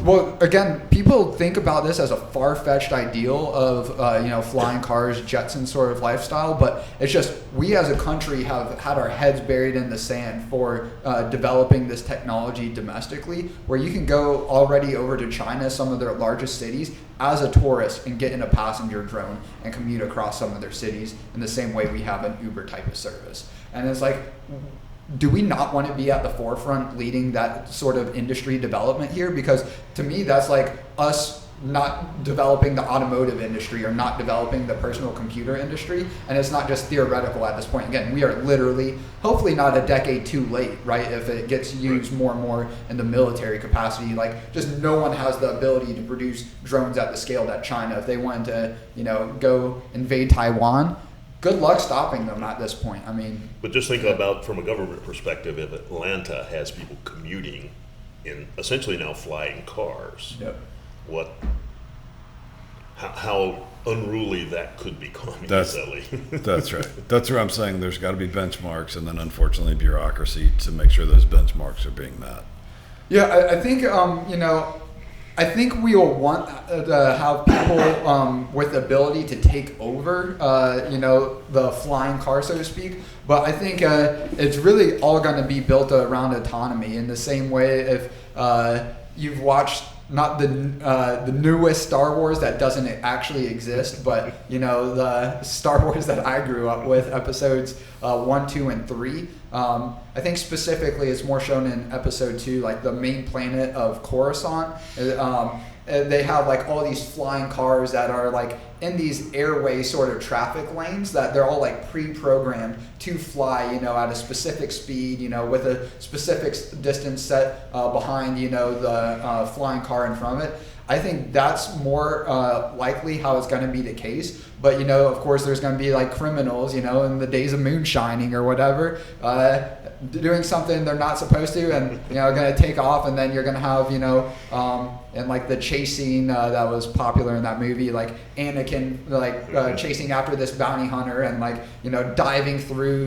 Well, again, people think about this as a far-fetched ideal of flying cars, Jetson sort of lifestyle, but it's just we as a country have had our heads buried in the sand for developing this technology domestically, where you can go already over to China, some of their largest cities, as a tourist and get in a passenger drone and commute across some of their cities in the same way we have an Uber type of service. And it's like, do we not want to be at the forefront leading that sort of industry development here? Because to me, that's like us not developing the automotive industry or not developing the personal computer industry. And it's not just theoretical at this point. Again, we are literally, hopefully not a decade too late, right? If it gets used more and more in the military capacity, like just no one has the ability to produce drones at the scale that China, if they wanted to, go invade Taiwan, good luck stopping them at this point. I mean, but just think about from a government perspective, if Atlanta has people commuting in essentially now flying cars, yep. How unruly that could become easily. That's right. That's where I'm saying there's got to be benchmarks, and then unfortunately bureaucracy to make sure those benchmarks are being met. Yeah, I think I think we will want to have people with the ability to take over, the flying car, so to speak. But I think it's really all going to be built around autonomy in the same way if you've watched not the newest Star Wars that doesn't actually exist, but the Star Wars that I grew up with, episodes 1, 2, and 3. I think specifically it's more shown in episode 2, like the main planet of Coruscant. They have like all these flying cars that are like in these airway sort of traffic lanes that they're all like pre-programmed to fly, at a specific speed, with a specific distance set behind, the flying car in front of it. I think that's more likely how it's going to be the case. But, of course, there's going to be like criminals, in the days of moonshining or whatever, doing something they're not supposed to and, going to take off. And then you're going to have, and like the chase scene that was popular in that movie, like Anakin, chasing after this bounty hunter and like, diving through,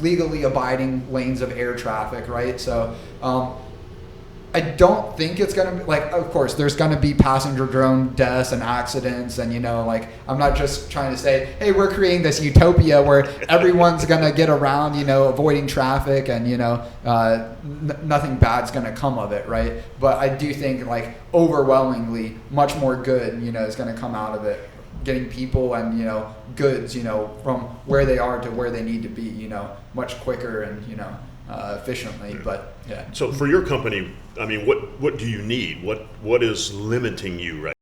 legally abiding lanes of air traffic, right? So, I don't think it's going to be, of course, there's going to be passenger drone deaths and accidents. And, I'm not just trying to say, hey, we're creating this utopia where everyone's going to get around, avoiding traffic and, nothing bad's going to come of it, right? But I do think, overwhelmingly, much more good, is going to come out of it. Getting people and, goods, from where they are to where they need to be, much quicker and, efficiently. But, yeah. So for your company, I mean, what do you need? What is limiting you right